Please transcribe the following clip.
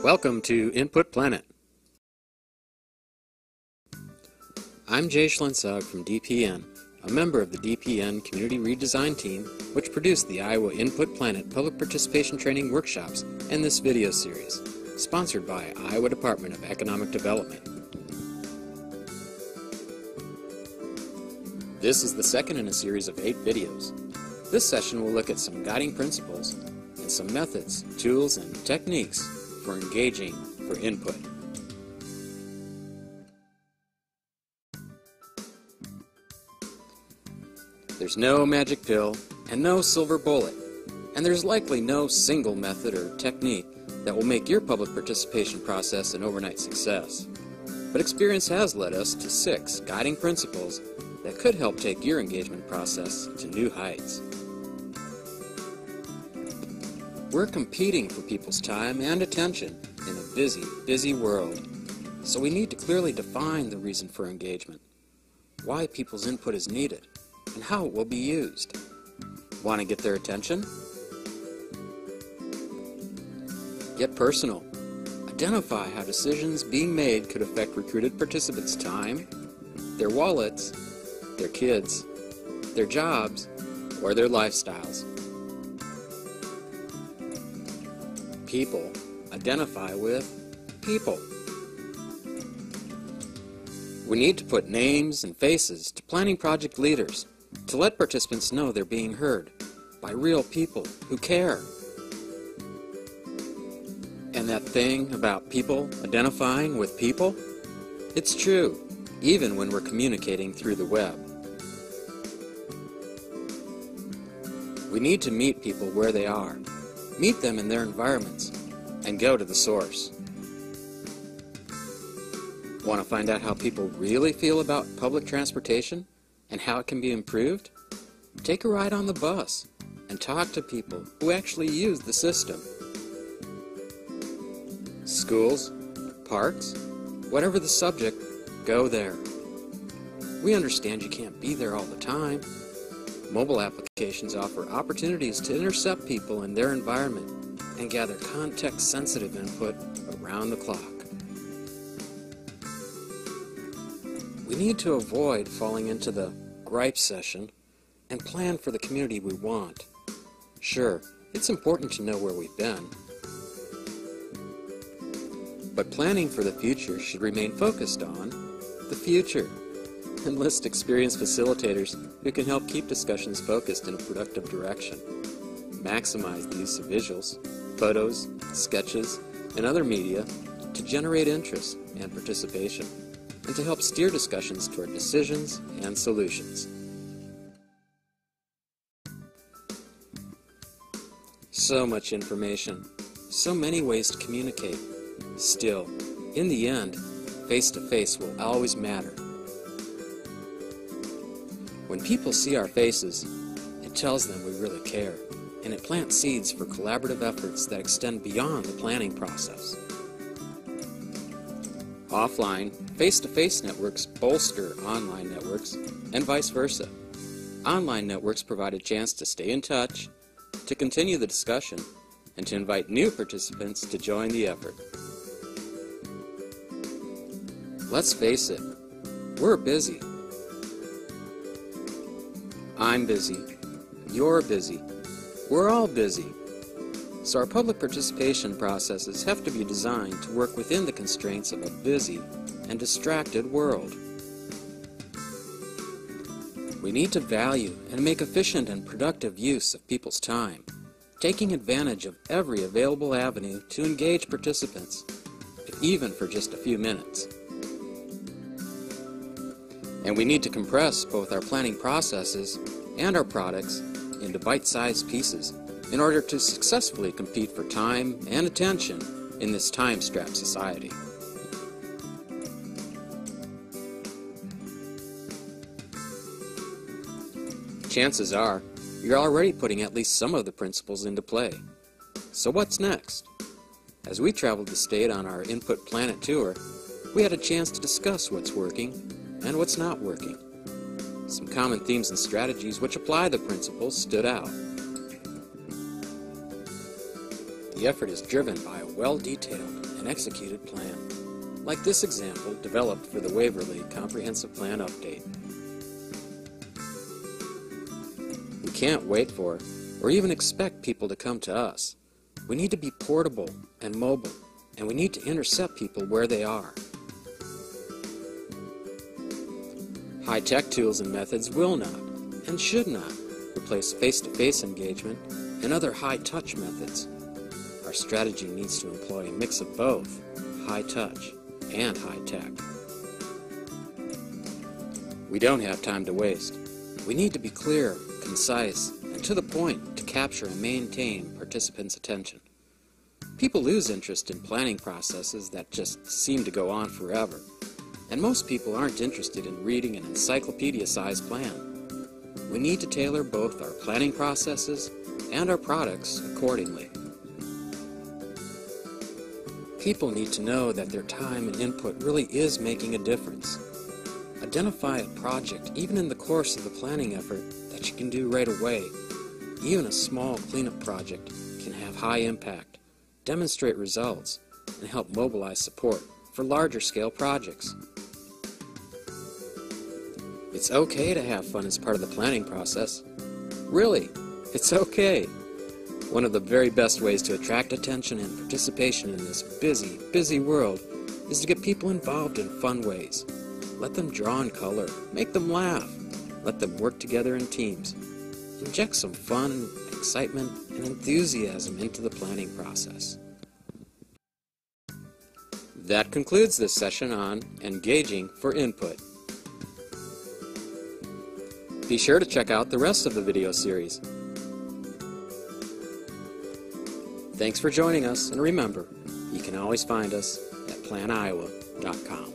Welcome to Input Planet. I'm Jay Schlensog from DPN, a member of the DPN Community Redesign Team, which produced the Iowa Input Planet Public Participation Training Workshops and this video series, sponsored by Iowa Department of Economic Development. This is the second in a series of 8 videos. This session will look at some guiding principles and some methods, tools, and techniques for engaging for input. There's no magic pill and no silver bullet, and there's likely no single method or technique that will make your public participation process an overnight success. But experience has led us to 6 guiding principles that could help take your engagement process to new heights. We're competing for people's time and attention in a busy world, so we need to clearly define the reason for engagement, why people's input is needed, and how it will be used. Want to get their attention? Get personal. Identify how decisions being made could affect recruited participants' time, their wallets, their kids, their jobs, or their lifestyles. People. Identify with people. We need to put names and faces to planning project leaders to let participants know they're being heard by real people who care. And that thing about people identifying with people, it's true, even when we're communicating through the web. We need to meet people where they are, meet them in their environments, and go to the source. Want to find out how people really feel about public transportation and how it can be improved? Take a ride on the bus and talk to people who actually use the system. Schools, parks, whatever the subject, go there. We understand you can't be there all the time. Mobile applications offer opportunities to intercept people in their environment and gather context-sensitive input around the clock. We need to avoid falling into the gripe session and plan for the community we want. Sure, it's important to know where we've been, but planning for the future should remain focused on the future. Enlist experienced facilitators who can help keep discussions focused in a productive direction. Maximize the use of visuals, photos, sketches, and other media to generate interest and participation, and to help steer discussions toward decisions and solutions. So much information, so many ways to communicate. Still, in the end, face-to-face will always matter. When people see our faces, it tells them we really care, and it plants seeds for collaborative efforts that extend beyond the planning process. Offline, face-to-face networks bolster online networks, and vice versa. Online networks provide a chance to stay in touch, to continue the discussion, and to invite new participants to join the effort. Let's face it, we're busy. I'm busy. You're busy. We're all busy. So our public participation processes have to be designed to work within the constraints of a busy and distracted world. We need to value and make efficient and productive use of people's time, taking advantage of every available avenue to engage participants, even for just a few minutes. And we need to compress both our planning processes and our products into bite-sized pieces in order to successfully compete for time and attention in this time-strapped society. Chances are, you're already putting at least some of the principles into play. So what's next? As we traveled the state on our Input Planet tour, we had a chance to discuss what's working and what's not working. Some common themes and strategies which apply the principles stood out. The effort is driven by a well-detailed an executed plan, like this example developed for the Waverly Comprehensive Plan Update. We can't wait for or even expect people to come to us. We need to be portable and mobile, and we need to intercept people where they are. High-tech tools and methods will not, and should not, replace face-to-face engagement and other high-touch methods. Our strategy needs to employ a mix of both high-touch and high-tech. We don't have time to waste. We need to be clear, concise, and to the point to capture and maintain participants' attention. People lose interest in planning processes that just seem to go on forever, and most people aren't interested in reading an encyclopedia-sized plan. We need to tailor both our planning processes and our products accordingly. People need to know that their time and input really is making a difference. Identify a project, even in the course of the planning effort, that you can do right away. Even a small cleanup project can have high impact, demonstrate results, and help mobilize support for larger scale projects. It's okay to have fun as part of the planning process. Really, it's okay. One of the very best ways to attract attention and participation in this busy, busy world is to get people involved in fun ways. Let them draw and color, make them laugh, let them work together in teams. Inject some fun, excitement, and enthusiasm into the planning process. That concludes this session on Engaging for Input. Be sure to check out the rest of the video series. Thanks for joining us, and remember, you can always find us at planiowa.com.